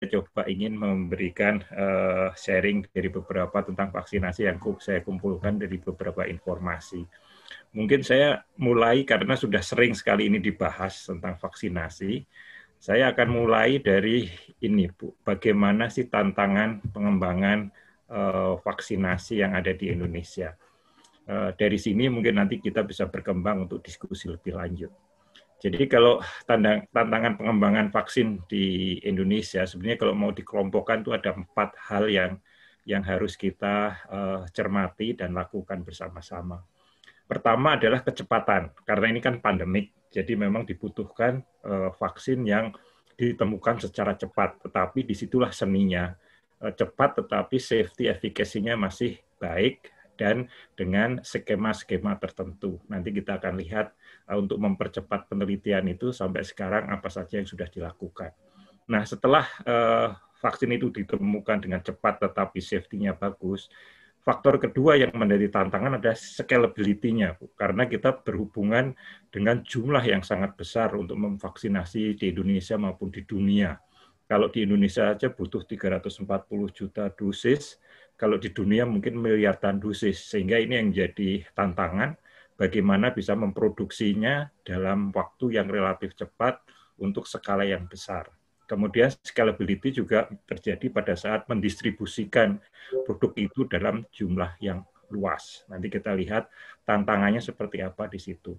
coba ingin memberikan sharing dari beberapa tentang vaksinasi yang saya kumpulkan dari beberapa informasi. Mungkin saya mulai karena sudah sering sekali ini dibahas tentang vaksinasi. Saya akan mulai dari ini, Bu. Bagaimana sih tantangan pengembangan vaksinasi yang ada di Indonesia? Dari sini mungkin nanti kita bisa berkembang untuk diskusi lebih lanjut. Jadi kalau tantangan pengembangan vaksin di Indonesia, sebenarnya kalau mau dikelompokkan itu ada 4 hal yang harus kita cermati dan lakukan bersama-sama. Pertama adalah kecepatan, karena ini kan pandemik, jadi memang dibutuhkan vaksin yang ditemukan secara cepat, tetapi disitulah seninya. Cepat tetapi safety efficacy-nya masih baik dan dengan skema-skema tertentu. Nanti kita akan lihat untuk mempercepat penelitian itu sampai sekarang apa saja yang sudah dilakukan. Nah, setelah vaksin itu ditemukan dengan cepat tetapi safety-nya bagus, faktor kedua yang menjadi tantangan adalah scalability-nya, karena kita berhubungan dengan jumlah yang sangat besar untuk memvaksinasi di Indonesia maupun di dunia. Kalau di Indonesia saja butuh 340 juta dosis, kalau di dunia mungkin miliaran dosis, sehingga ini yang jadi tantangan bagaimana bisa memproduksinya dalam waktu yang relatif cepat untuk skala yang besar. Kemudian scalability juga terjadi pada saat mendistribusikan produk itu dalam jumlah yang luas. Nanti kita lihat tantangannya seperti apa di situ.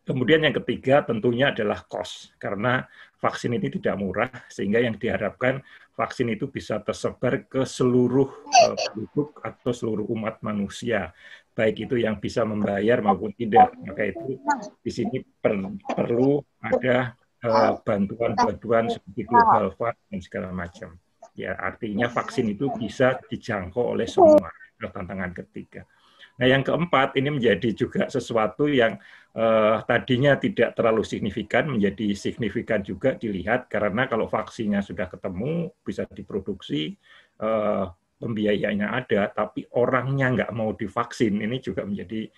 Kemudian yang ketiga tentunya adalah cost, karena vaksin ini tidak murah, sehingga yang diharapkan vaksin itu bisa tersebar ke seluruh penduduk atau seluruh umat manusia, baik itu yang bisa membayar maupun tidak. Maka itu di sini perlu ada bantuan-bantuan seperti Global Fund dan segala macam. Ya, artinya vaksin itu bisa dijangkau oleh semua. Tantangan ketiga. Nah, yang keempat ini menjadi juga sesuatu yang tadinya tidak terlalu signifikan, menjadi signifikan juga dilihat karena kalau vaksinnya sudah ketemu, bisa diproduksi, pembiayaannya ada, tapi orangnya nggak mau divaksin, ini juga menjadi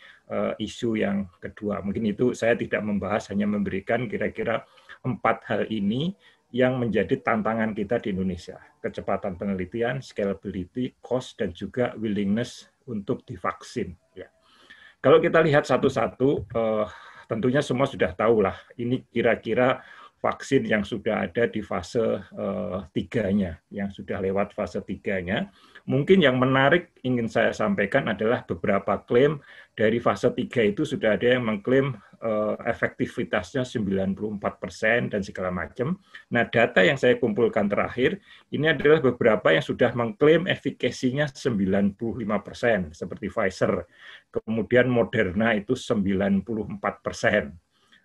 isu yang kedua. Mungkin itu saya tidak membahas, hanya memberikan kira-kira 4 hal ini yang menjadi tantangan kita di Indonesia. Kecepatan penelitian, scalability, cost, dan juga willingness untuk divaksin. Ya. Kalau kita lihat satu-satu, tentunya semua sudah tahu lah, ini kira-kira vaksin yang sudah ada di fase 3-nya, yang sudah lewat fase 3-nya. Mungkin yang menarik ingin saya sampaikan adalah beberapa klaim dari fase 3 itu sudah ada yang mengklaim efektivitasnya 94% dan segala macam. Nah, data yang saya kumpulkan terakhir, ini adalah beberapa yang sudah mengklaim efikasinya 95%, seperti Pfizer. Kemudian Moderna itu 94%.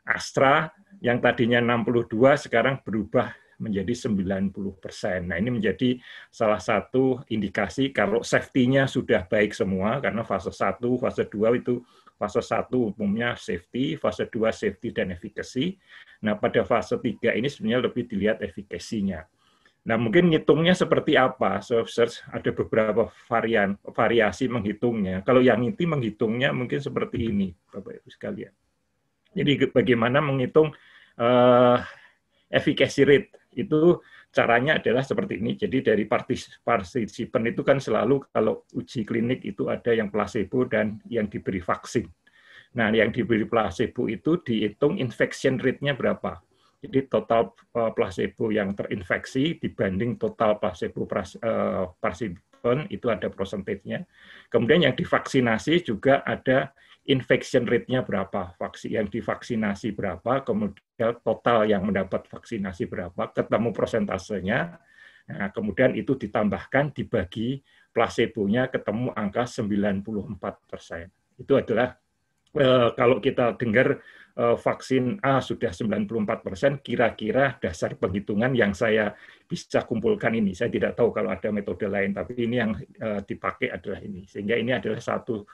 Astra yang tadinya 62 sekarang berubah menjadi 90%. Nah, ini menjadi salah satu indikasi kalau safety-nya sudah baik semua, karena fase 1, fase 2 itu fase 1 umumnya safety, fase 2 safety dan efficacy. Nah, pada fase 3 ini sebenarnya lebih dilihat efikasinya. Nah, mungkin ngitungnya seperti apa? Ada beberapa variasi menghitungnya. Kalau yang inti menghitungnya mungkin seperti ini, Bapak Ibu sekalian. Jadi bagaimana menghitung efficacy rate, itu caranya adalah seperti ini. Jadi dari partisipan itu kan selalu kalau uji klinik itu ada yang placebo dan yang diberi vaksin. Nah, yang diberi placebo itu dihitung infection rate-nya berapa. Jadi total placebo yang terinfeksi dibanding total placebo partisipan itu ada persentasenya. Kemudian yang divaksinasi juga ada infection rate-nya berapa, vaksin yang divaksinasi berapa, kemudian total yang mendapat vaksinasi berapa, ketemu persentasenya, nah, kemudian itu ditambahkan, dibagi placebo-nya, ketemu angka 94%. Itu adalah kalau kita dengar vaksin A sudah 94%, kira-kira dasar penghitungan yang saya bisa kumpulkan ini. Saya tidak tahu kalau ada metode lain, tapi ini yang dipakai adalah ini. Sehingga ini adalah satu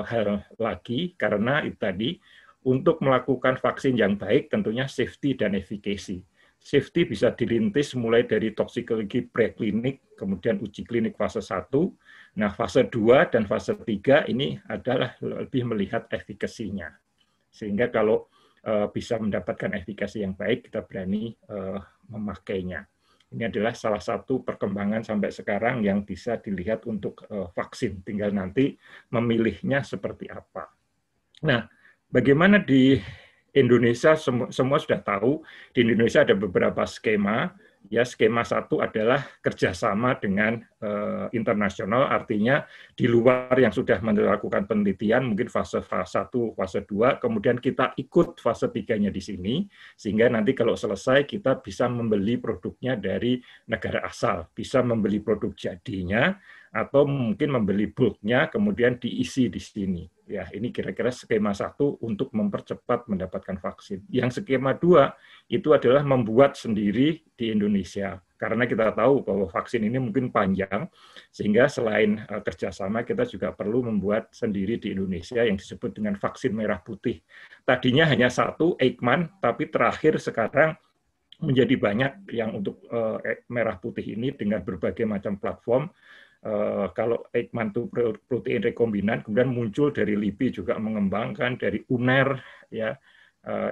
hal lagi, karena itu tadi, untuk melakukan vaksin yang baik tentunya safety dan efficacy. Safety bisa dirintis mulai dari toksikologi preklinik, kemudian uji klinik fase 1. Nah, fase 2 dan fase 3 ini adalah lebih melihat efikasinya. Sehingga kalau bisa mendapatkan efikasi yang baik, kita berani memakainya. Ini adalah salah satu perkembangan sampai sekarang yang bisa dilihat untuk vaksin. Tinggal nanti memilihnya seperti apa. Nah, bagaimana di Indonesia, semua sudah tahu, di Indonesia ada beberapa skema. Ya, skema satu adalah kerjasama dengan internasional, artinya di luar yang sudah melakukan penelitian, mungkin fase 1, fase 2, kemudian kita ikut fase 3-nya di sini, sehingga nanti kalau selesai kita bisa membeli produknya dari negara asal, bisa membeli produk jadinya, atau mungkin membeli bulknya, kemudian diisi di sini. Ya, ini kira-kira skema satu untuk mempercepat mendapatkan vaksin. Yang skema 2 itu adalah membuat sendiri di Indonesia. Karena kita tahu bahwa vaksin ini mungkin panjang, sehingga selain kerjasama, kita juga perlu membuat sendiri di Indonesia yang disebut dengan vaksin merah putih. Tadinya hanya satu, Eijkman, tapi terakhir sekarang menjadi banyak yang untuk merah putih ini dengan berbagai macam platform. Kalau Eijkman itu protein rekombinan, kemudian muncul dari LIPI juga mengembangkan, dari UNER ya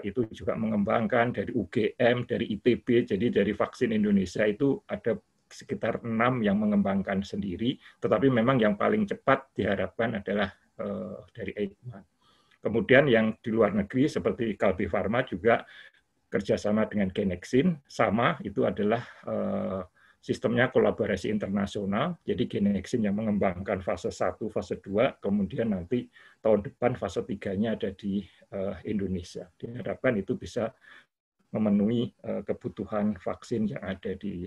itu juga mengembangkan, dari UGM, dari ITB, jadi dari vaksin Indonesia itu ada sekitar 6 yang mengembangkan sendiri, tetapi memang yang paling cepat diharapkan adalah dari Eijkman. Kemudian yang di luar negeri seperti Kalbe Farma juga kerjasama dengan Genexin, sama itu adalah sistemnya kolaborasi internasional, jadi Genexin yang mengembangkan fase 1, fase 2, kemudian nanti tahun depan fase 3-nya ada di Indonesia. Diharapkan itu bisa memenuhi kebutuhan vaksin yang ada di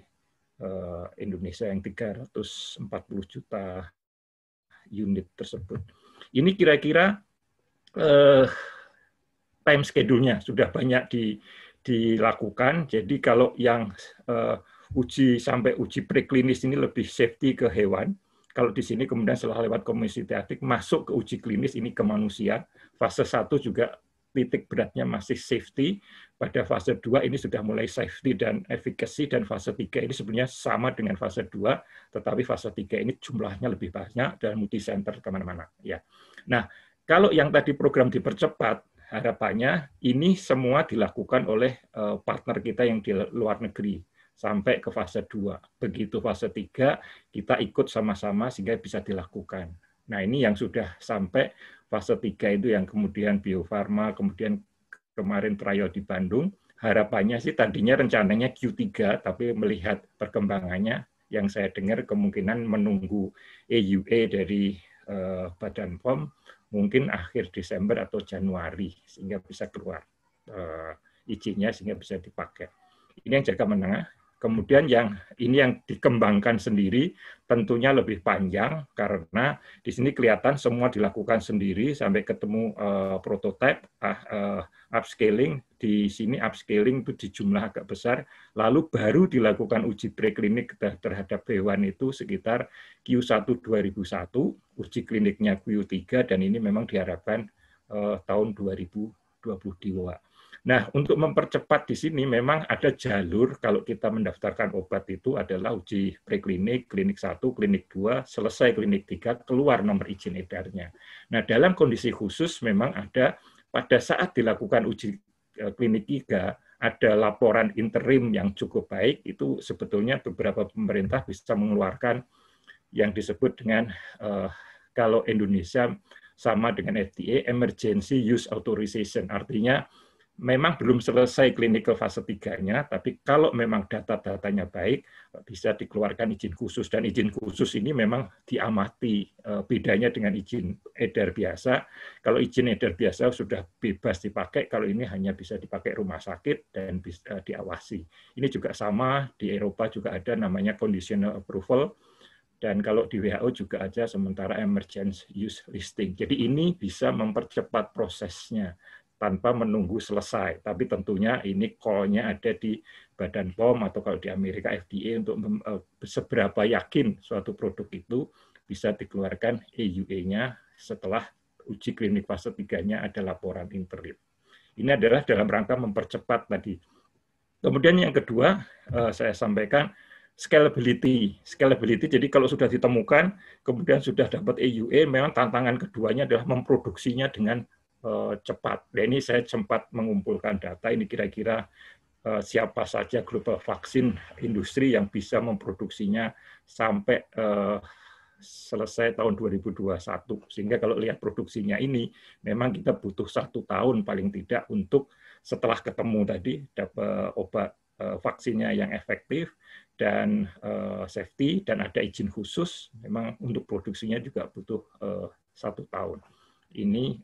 Indonesia yang 340 juta unit tersebut. Ini kira-kira time schedule-nya sudah banyak dilakukan, jadi kalau yang sampai uji preklinis ini lebih safety ke hewan. Kalau di sini kemudian setelah lewat komisi etik masuk ke uji klinis ini ke manusia. Fase 1 juga titik beratnya masih safety. Pada fase 2 ini sudah mulai safety dan efficacy, dan fase 3 ini sebenarnya sama dengan fase 2, tetapi fase 3 ini jumlahnya lebih banyak dan multi-center kemana-mana. Ya. Nah, kalau yang tadi program dipercepat, harapannya ini semua dilakukan oleh partner kita yang di luar negeri sampai ke fase 2. Begitu fase 3, kita ikut sama-sama sehingga bisa dilakukan. Nah, ini yang sudah sampai fase 3 itu yang kemudian Bio Farma, kemudian kemarin trial di Bandung. Harapannya sih tadinya rencananya Q3, tapi melihat perkembangannya, yang saya dengar kemungkinan menunggu EUA dari Badan POM, mungkin akhir Desember atau Januari, sehingga bisa keluar izinnya, sehingga bisa dipakai. Ini yang jangka menengah. Kemudian yang dikembangkan sendiri tentunya lebih panjang karena di sini kelihatan semua dilakukan sendiri sampai ketemu prototipe, upscaling. Di sini upscaling itu di jumlah agak besar, lalu baru dilakukan uji preklinik terhadap hewan itu sekitar Q1 2001, uji kliniknya Q3, dan ini memang diharapkan tahun 2022. Nah, untuk mempercepat di sini memang ada jalur kalau kita mendaftarkan obat itu adalah uji preklinik, klinik 1, klinik 2, selesai klinik 3, keluar nomor izin edarnya. Nah, dalam kondisi khusus memang ada pada saat dilakukan uji klinik 3, ada laporan interim yang cukup baik, itu sebetulnya beberapa pemerintah bisa mengeluarkan yang disebut dengan, kalau Indonesia sama dengan FDA, Emergency Use Authorization, artinya memang belum selesai clinical fase 3-nya, tapi kalau memang data-datanya baik, bisa dikeluarkan izin khusus. Dan izin khusus ini memang diamati bedanya dengan izin edar biasa. Kalau izin edar biasa sudah bebas dipakai, kalau ini hanya bisa dipakai rumah sakit dan bisa diawasi. Ini juga sama, di Eropa juga ada namanya conditional approval, dan kalau di WHO juga ada sementara emergency use listing. Jadi ini bisa mempercepat prosesnya tanpa menunggu selesai. Tapi tentunya ini call-nya ada di Badan POM atau kalau di Amerika FDA untuk seberapa yakin suatu produk itu bisa dikeluarkan EUA-nya setelah uji klinik fase 3-nya ada laporan interim. Ini adalah dalam rangka mempercepat tadi. Kemudian yang kedua, saya sampaikan scalability. Scalability, jadi kalau sudah ditemukan, kemudian sudah dapat EUA, memang tantangan keduanya adalah memproduksinya dengan cepat. Nah, ini saya sempat mengumpulkan data, ini kira-kira siapa saja global vaksin industri yang bisa memproduksinya sampai selesai tahun 2021. Sehingga kalau lihat produksinya ini, memang kita butuh 1 tahun paling tidak untuk setelah ketemu tadi dapat obat vaksinnya yang efektif dan safety dan ada izin khusus. Memang untuk produksinya juga butuh 1 tahun. Ini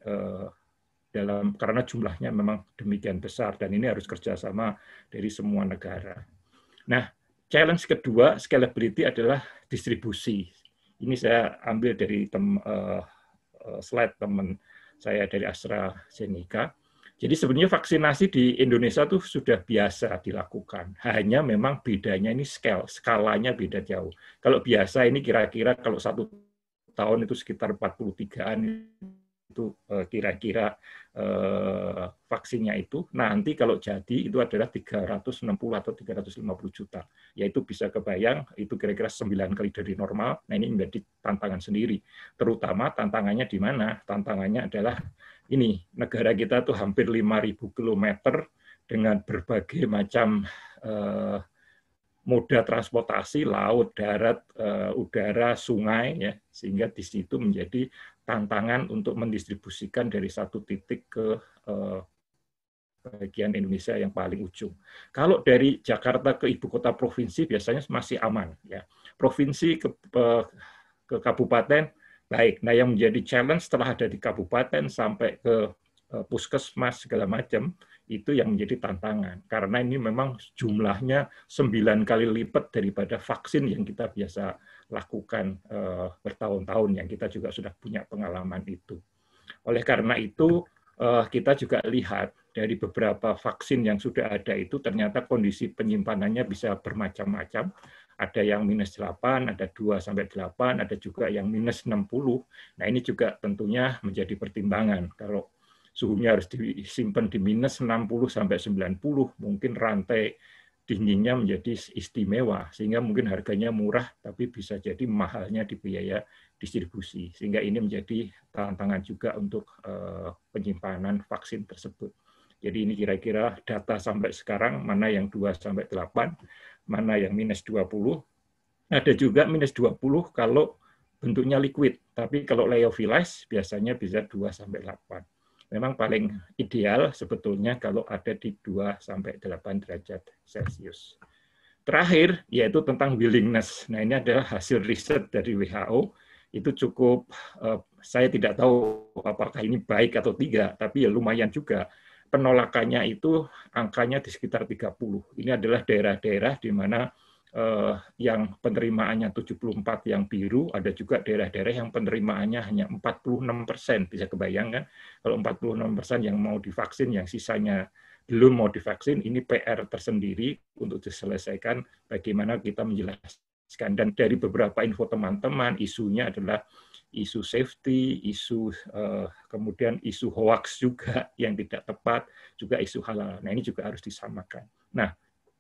karena jumlahnya memang demikian besar dan ini harus kerjasama dari semua negara. Nah, challenge kedua scalability adalah distribusi. Ini saya ambil dari slide teman saya dari AstraZeneca. Jadi sebenarnya vaksinasi di Indonesia tuh sudah biasa dilakukan. Hanya memang bedanya ini skalanya beda jauh. Kalau biasa ini kira-kira kalau 1 tahun itu sekitar 43-an itu kira-kira vaksinnya itu. Nanti kalau jadi itu adalah 360 atau 350 juta. Yaitu bisa kebayang itu kira-kira 9 kali dari normal. Nah ini menjadi tantangan sendiri. Terutama tantangannya di mana? Tantangannya adalah ini, negara kita tuh hampir 5.000 kilometer dengan berbagai macam moda transportasi, laut, darat, udara, sungai, ya, sehingga di situ menjadi tantangan untuk mendistribusikan dari satu titik ke bagian Indonesia yang paling ujung. Kalau dari Jakarta ke ibu kota provinsi biasanya masih aman, ya. Provinsi ke kabupaten baik. Nah, yang menjadi challenge setelah ada di kabupaten sampai ke puskesmas segala macam itu yang menjadi tantangan karena ini memang jumlahnya 9 kali lipat daripada vaksin yang kita biasa lakukan bertahun-tahun yang kita juga sudah punya pengalaman itu. Oleh karena itu kita juga lihat dari beberapa vaksin yang sudah ada itu ternyata kondisi penyimpanannya bisa bermacam-macam. Ada yang -8, ada 2-8, ada juga yang -60. Nah ini juga tentunya menjadi pertimbangan kalau suhunya harus disimpan di -60 sampai 90, mungkin rantai dinginnya menjadi istimewa, sehingga mungkin harganya murah, tapi bisa jadi mahalnya di biaya distribusi. Sehingga ini menjadi tantangan juga untuk penyimpanan vaksin tersebut. Jadi ini kira-kira data sampai sekarang, mana yang 2-8, mana yang -20. Ada juga -20 kalau bentuknya liquid, tapi kalau lyophilized biasanya bisa 2-8. Memang paling ideal sebetulnya kalau ada di 2-8 derajat Celcius. Terakhir, yaitu tentang willingness. Nah, ini adalah hasil riset dari WHO. Itu cukup, saya tidak tahu apakah ini baik atau tidak, tapi ya lumayan juga. Penolakannya itu angkanya di sekitar 30. Ini adalah daerah-daerah di mana yang penerimaannya 74 yang biru, ada juga daerah-daerah yang penerimaannya hanya 46%. Bisa kebayangkan kalau 46% yang mau divaksin, yang sisanya belum mau divaksin, ini PR tersendiri untuk diselesaikan bagaimana kita menjelaskan. Dan dari beberapa info teman-teman, isunya adalah isu safety, isu kemudian isu hoax juga yang tidak tepat, juga isu halal. Nah ini juga harus disamakan. Nah,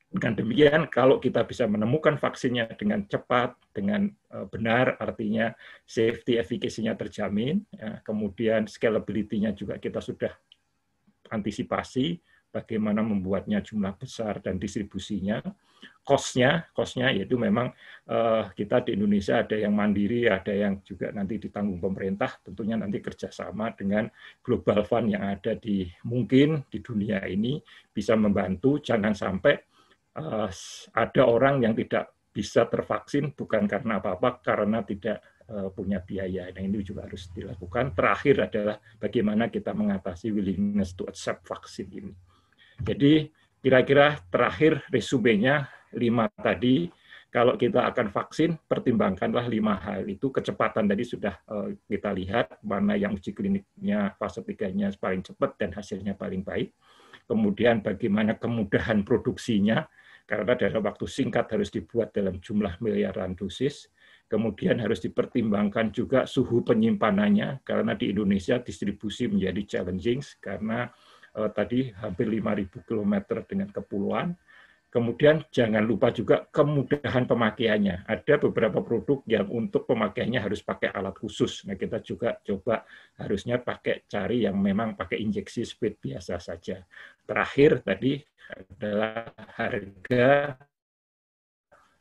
dengan demikian, kalau kita bisa menemukan vaksinnya dengan cepat, dengan benar, artinya safety efficacy-nya terjamin, ya, kemudian scalability-nya juga kita sudah antisipasi, bagaimana membuatnya jumlah besar dan distribusinya, cost-nya yaitu memang kita di Indonesia ada yang mandiri, ada yang juga nanti ditanggung pemerintah, tentunya nanti kerjasama dengan global fund yang ada mungkin di dunia ini bisa membantu, jangan sampai ada orang yang tidak bisa tervaksin bukan karena apa-apa, karena tidak punya biaya. Nah, ini juga harus dilakukan. Terakhir adalah bagaimana kita mengatasi willingness to accept vaksin ini. Jadi kira-kira terakhir resumenya 5 tadi. Kalau kita akan vaksin, pertimbangkanlah 5 hal itu. Kecepatan tadi sudah kita lihat, mana yang uji kliniknya fase 3-nya paling cepat dan hasilnya paling baik. Kemudian bagaimana kemudahan produksinya, karena dalam waktu singkat harus dibuat dalam jumlah miliaran dosis. Kemudian harus dipertimbangkan juga suhu penyimpanannya, karena di Indonesia distribusi menjadi challenging, karena tadi hampir 5.000 km dengan kepulauan. Kemudian jangan lupa juga kemudahan pemakaiannya. Ada beberapa produk yang untuk pemakaiannya harus pakai alat khusus. Nah, kita juga coba harusnya cari yang memang pakai injeksi speed biasa saja. Terakhir tadi adalah harga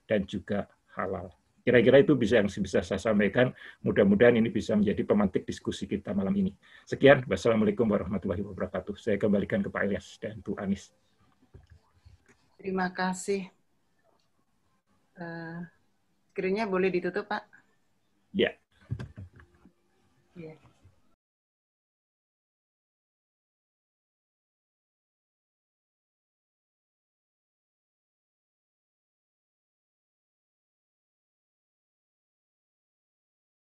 dan juga halal. Kira-kira itu yang bisa saya sampaikan. Mudah-mudahan ini bisa menjadi pemantik diskusi kita malam ini. Sekian. Wassalamualaikum warahmatullahi wabarakatuh. Saya kembalikan ke Pak Ilyas dan Bu Anis. Terima kasih. Screen-nya boleh ditutup, Pak? Ya. Yeah.